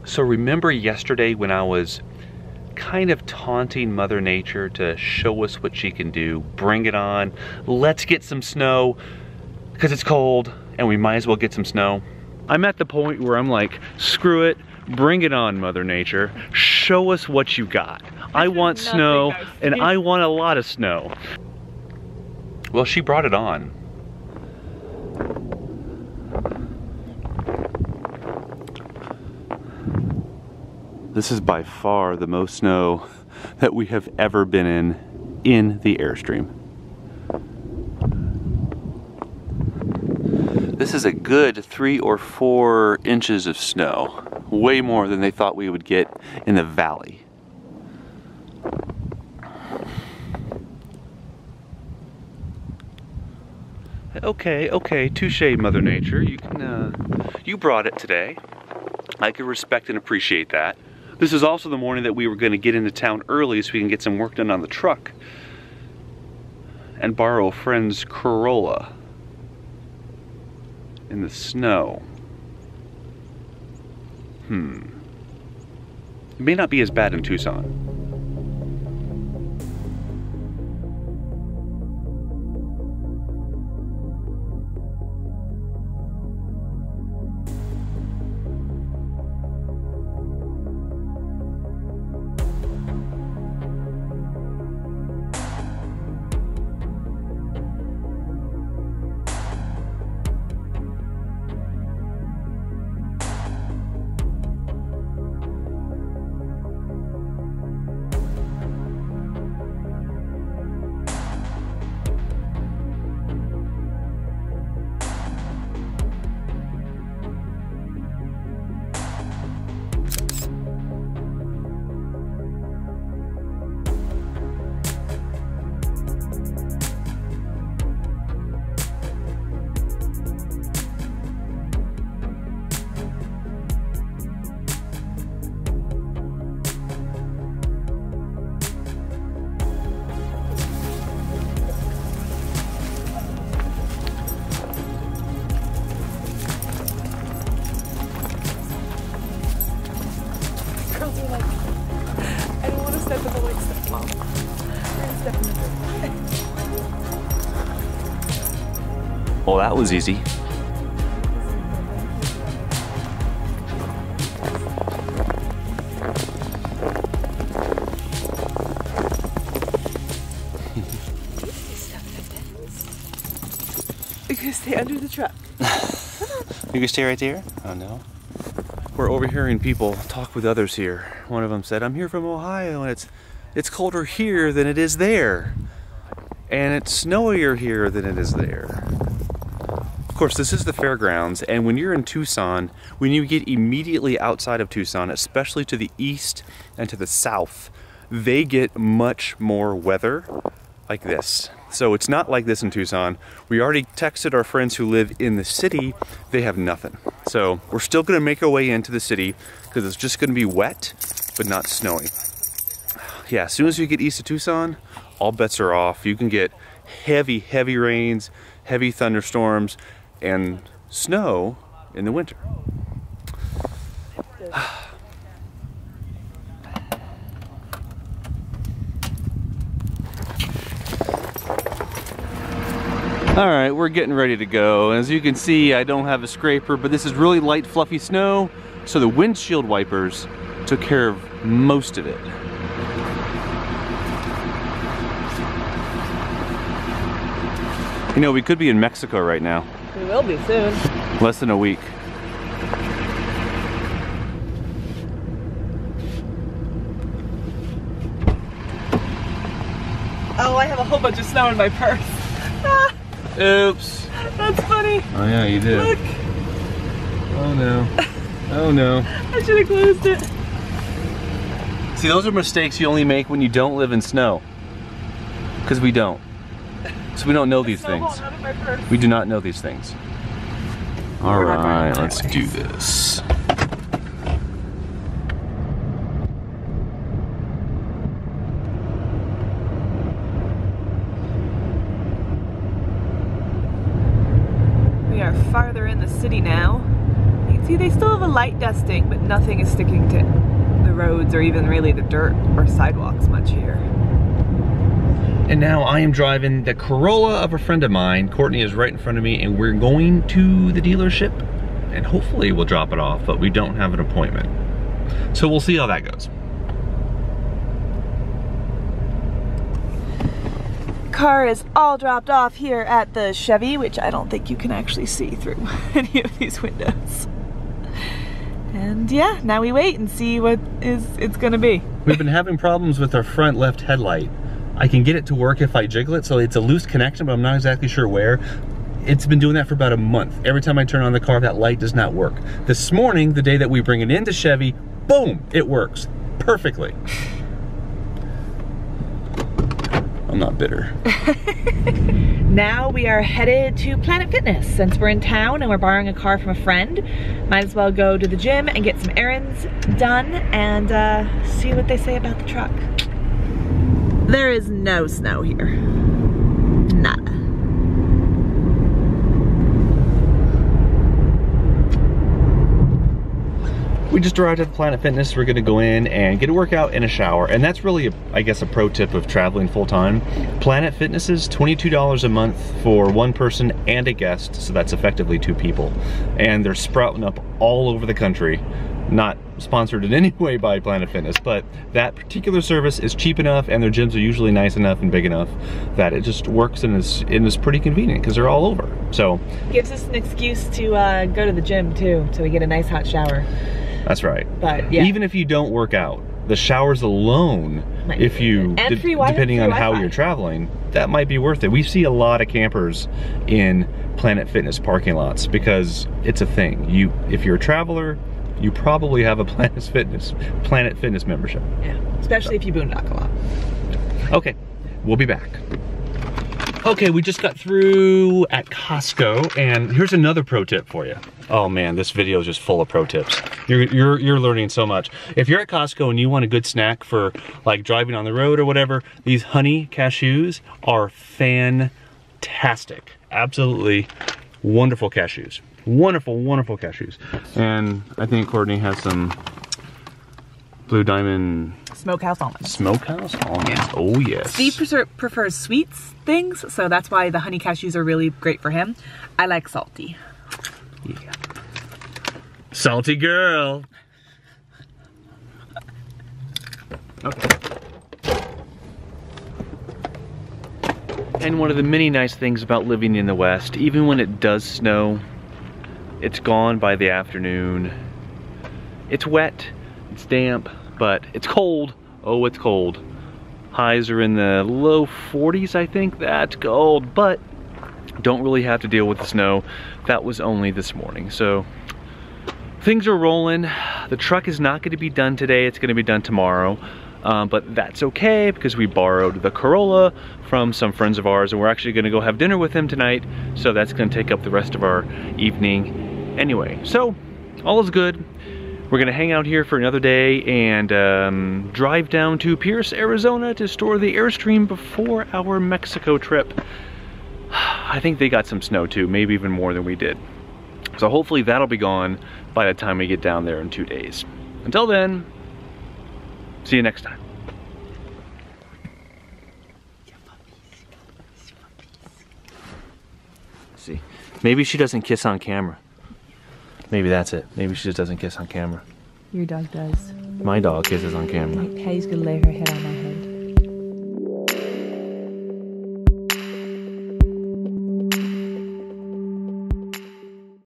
So remember yesterday when I was kind of taunting Mother Nature to show us what she can do? Bring it on, let's get some snow, because it's cold and we might as well get some snow. I'm at the point where I'm like, screw it, bring it on, Mother Nature. Show us what you got. I want snow, and I want a lot of snow. Well, she brought it on. This is by far the most snow that we have ever been in the Airstream. This is a good 3 or 4 inches of snow. Way more than they thought we would get in the valley. Okay, touche, Mother Nature. You can, you brought it today. I can respect and appreciate that. This is also the morning that we were going to get into town early so we can get some work done on the truck and borrow a friend's Corolla in the snow. It may not be as bad in Tucson. Well, that was easy. You can stay under the truck. You can stay right there? Oh no. We're overhearing people talk with others here. One of them said, I'm here from Ohio and it's colder here than it is there. And it's snowier here than it is there. Of course, this is the fairgrounds, and when you're in Tucson, when you get immediately outside of Tucson, especially to the east and to the south, they get much more weather like this. So it's not like this in Tucson. We already texted our friends who live in the city, they have nothing. So we're still gonna make our way into the city because it's just gonna be wet, but not snowy. Yeah, as soon as you get east of Tucson, all bets are off. You can get heavy, heavy rains, heavy thunderstorms, and snow in the winter. All right, we're getting ready to go. As you can see, I don't have a scraper, but this is really light, fluffy snow, so the windshield wipers took care of most of it. You know, we could be in Mexico right now. We will be soon. Less than a week. Oh, I have a whole bunch of snow in my purse. Oops. That's funny. Oh yeah, you did. Look. Oh no. Oh no. I should have closed it. See, those are mistakes you only make when you don't live in snow. Because we don't. So we don't know these things. We do not know these things. All right, let's do this. We are farther in the city now. You can See, they still have a light dusting, but nothing is sticking to the roads or even really the dirt or sidewalks much here. And now I am driving the Corolla of a friend of mine. Courtney is right in front of me, and we're going to the dealership, and hopefully we'll drop it off, but we don't have an appointment. So we'll see how that goes. Car is all dropped off here at the Chevy, which I don't think you can actually see through any of these windows. And yeah, now we wait and see what it's gonna be. We've been having problems with our front left headlight. I can get it to work if I jiggle it, so it's a loose connection, but I'm not exactly sure where. It's been doing that for about a month. Every time I turn on the car, that light does not work. This morning, the day that we bring it into Chevy, boom, it works perfectly. I'm not bitter. Now we are headed to Planet Fitness. Since we're in town and we're borrowing a car from a friend, might as well go to the gym and get some errands done and see what they say about the truck. There is no snow here. Nada. We just arrived at Planet Fitness. We're gonna go in and get a workout and a shower. And that's really, I guess, a pro tip of traveling full time. Planet Fitness is $22 a month for one person and a guest. So that's effectively 2 people. And they're sprouting up all over the country. Not sponsored in any way by Planet Fitness, but that particular service is cheap enough and their gyms are usually nice enough and big enough that it just works and is pretty convenient because they're all over. So gives us an excuse to go to the gym too, so we get a nice hot shower. That's right. But yeah. Even if you don't work out, the showers alone, if you, depending on how you're traveling, that might be worth it. We see a lot of campers in Planet Fitness parking lots because it's a thing. If you're a traveler, you probably have a Planet Fitness membership. Yeah, especially if you boondock a lot. Okay, we'll be back. Okay, we just got through at Costco, and here's another pro tip for you. Oh man, this video is just full of pro tips. You're learning so much. If you're at Costco and you want a good snack for like driving on the road or whatever, these honey cashews are fantastic. Absolutely wonderful cashews. Wonderful, wonderful cashews. And I think Courtney has some Blue Diamond Smokehouse almonds. Smokehouse almonds. Yeah. Oh yes. Steve prefers sweet things, so that's why the honey cashews are really great for him. I like salty. Yeah. Salty girl. Okay. And one of the many nice things about living in the West, even when it does snow, it's gone by the afternoon. It's wet, it's damp, but it's cold. Oh, it's cold. Highs are in the low 40s, I think. That's cold, but don't really have to deal with the snow. That was only this morning, so things are rolling. The truck is not going to be done today. It's going to be done tomorrow, but that's okay because we borrowed the Corolla from some friends of ours, and we're actually going to go have dinner with them tonight, so that's going to take up the rest of our evening anyway. So all is good. We're gonna hang out here for another day and drive down to Pierce, Arizona to store the Airstream before our Mexico trip. I think they got some snow too, maybe even more than we did. So hopefully that'll be gone by the time we get down there in 2 days. Until then, see you next time. Let's see, maybe she doesn't kiss on camera. Maybe that's it. Maybe she just doesn't kiss on camera. Your dog does. My dog kisses on camera. Hattie's gonna lay her head on my head.